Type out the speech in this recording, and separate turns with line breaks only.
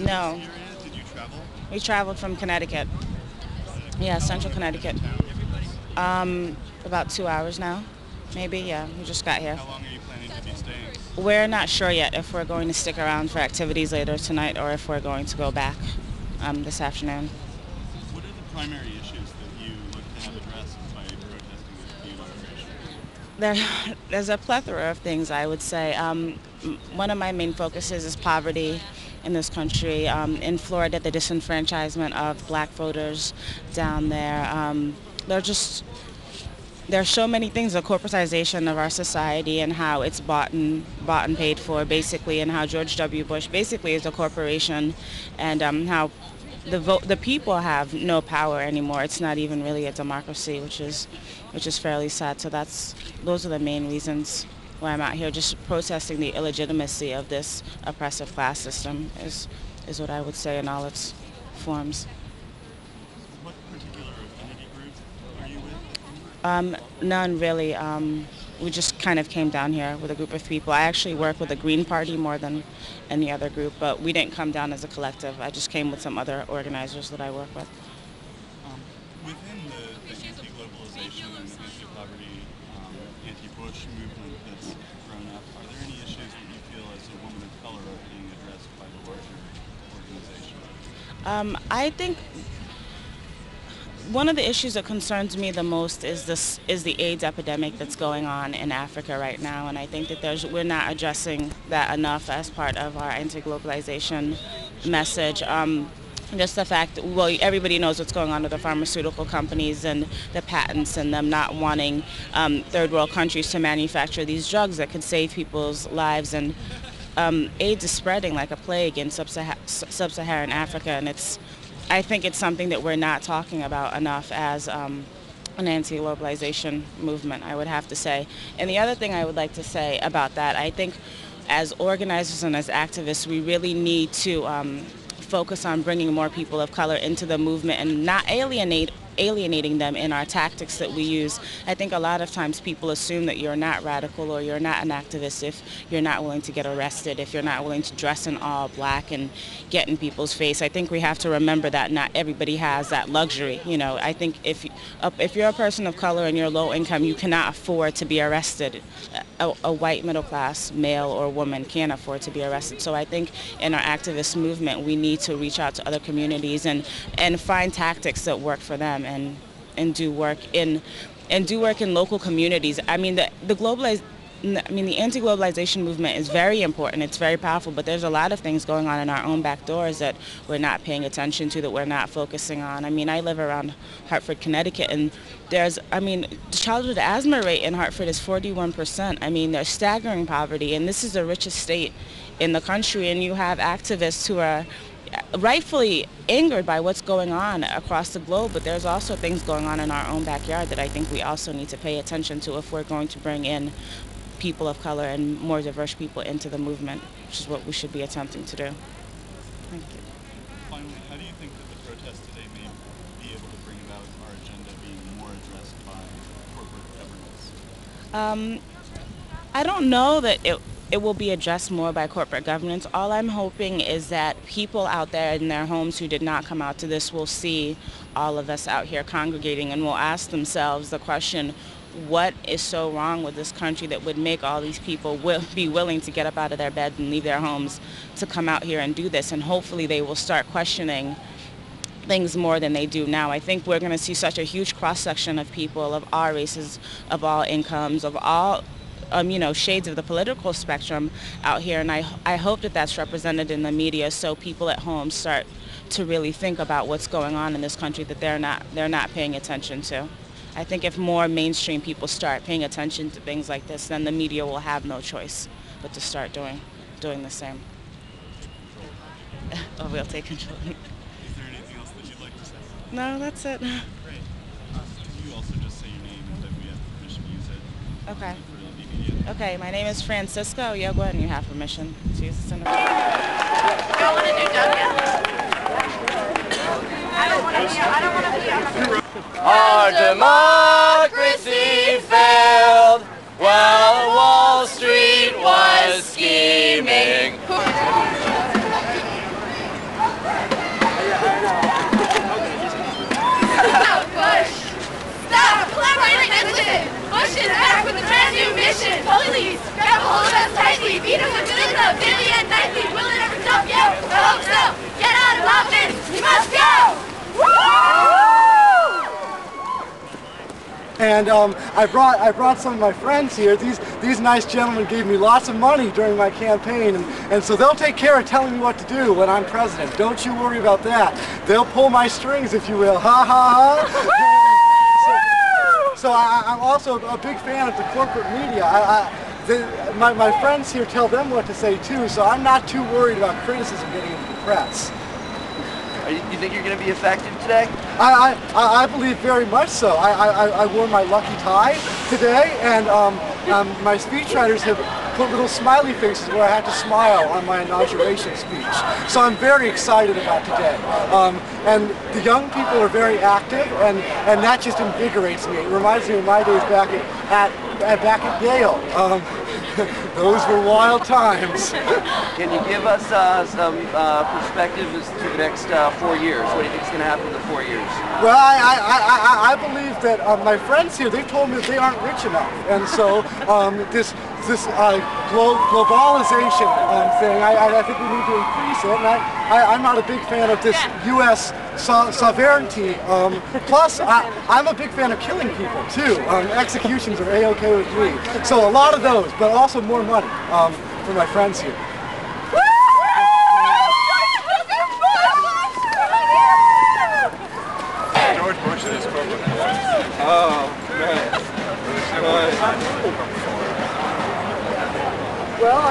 No.
Did you travel?
We traveled from Connecticut. Yeah, Central Connecticut. About 2 hours now, maybe. Yeah, we just got here.
How long are you planning to be staying?
We're not sure yet if we're going to stick around for activities later tonight or if we're going to go back this afternoon.
What are the primary issues that you look to have addressed by protesting the inauguration?
There's a plethora of things, I would say. One of my main focuses is poverty in this country. In Florida, the disenfranchisement of black voters down there. There are just there's so many things, the corporatization of our society and how it's bought and paid for, basically, and how George W. Bush basically is a corporation, and how the people have no power anymore. It's not even really a democracy, which is fairly sad. So those are the main reasons why I'm out here, just protesting the illegitimacy of this oppressive class system is what I would say in all its forms.
What particular affinity group are you with?
None really. We just kind of came down here with a group of people. I actually work with the Green Party more than any other group, but we didn't come down as a collective. I just came with some other organizers that I work with.
Within the anti-globalization and anti-poverty, anti-Bush movement that's grown up, are there any issues that you feel as a woman of color are being addressed by the larger organization?
I think one of the issues that concerns me the most is the AIDS epidemic that's going on in Africa right now, and I think that we're not addressing that enough as part of our anti-globalization message. Just the fact, well, everybody knows what's going on with the pharmaceutical companies and the patents and them not wanting third world countries to manufacture these drugs that could save people's lives, and AIDS is spreading like a plague in sub-Saharan Africa, and I think it's something that we're not talking about enough as an anti-globalization movement, I would have to say. And the other thing I would like to say about that, I think as organizers and as activists, we really need to focus on bringing more people of color into the movement and not alienating them in our tactics that we use. I think a lot of times people assume that you're not radical or you're not an activist if you're not willing to get arrested, if you're not willing to dress in all black and get in people's face. I think we have to remember that not everybody has that luxury. You know, I think if you're a person of color and you're low income, you cannot afford to be arrested. A white middle class male or woman can't afford to be arrested. So I think in our activist movement, we need to reach out to other communities and find tactics that work for them and do work in local communities. I mean, the anti-globalization movement is very important. It's very powerful, but there's a lot of things going on in our own back doors that we're not paying attention to, that we're not focusing on. I mean, I live around Hartford, Connecticut, and the childhood asthma rate in Hartford is 41%. I mean, there's staggering poverty, and this is the richest state in the country, and you have activists who are rightfully angered by what's going on across the globe, but there's also things going on in our own backyard that I think we also need to pay attention to if we're going to bring in people of color and more diverse people into the movement, which is what we should be attempting to do. Thank you.
Finally, how do you think that the protest today may be able to bring about our agenda being more addressed by corporate governance?
I don't know that it will be addressed more by corporate governance. All I'm hoping is that people out there in their homes who did not come out to this will see all of us out here congregating and will ask themselves the question, what is so wrong with this country that would make all these people be willing to get up out of their bed and leave their homes to come out here and do this? And hopefully they will start questioning things more than they do now. I think we're going to see such a huge cross-section of people of all races, of all incomes, of all shades of the political spectrum out here, and I hope that that's represented in the media, so people at home start to really think about what's going on in this country that they're not paying attention to. I think if more mainstream people start paying attention to things like this, then the media will have no choice but to start doing the same. Oh, we'll take control.
Is there anything else that you'd like to say?
No, that's it.
Great. Could you also just say your name and that we have permission to use it?
Okay.
For the media?
Okay, my name is Francisco Yogua, and you have permission to use this in the
Y'all want to do W? I don't want to be.
Our democracy failed while Wall Street was scheming.
Please, grab a hold of us tightly. Beat us with a billion nightly. Will it ever stop you? I hope so. Get out of office. You must go.
And I brought some of my friends here. These nice gentlemen gave me lots of money during my campaign, and so they'll take care of telling me what to do when I'm president. Don't you worry about that. They'll pull my strings, if you will. Ha ha ha. So I'm also a big fan of the corporate media. My friends here tell them what to say too, so I'm not too worried about criticism getting into the press.
You think you're going to be effective today?
I believe very much so. I wore my lucky tie today, and my speechwriters have put little smiley faces where I had to smile on my inauguration speech. So I'm very excited about today. And the young people are very active, and that just invigorates me. It reminds me of my days back at Yale. Those were wild times.
Can you give us some perspective as to the next 4 years? What do you think is going to happen in the 4 years?
Well, I believe that my friends here, they've told me that they aren't rich enough. And so this globalization thing, I think we need to increase it. And I'm not a big fan of this U.S. sovereignty. Plus, I'm a big fan of killing people, too. Executions are A-okay with me. So a lot of those, but also more money for my friends here.
George Bush is corporate.
Oh, man. Well,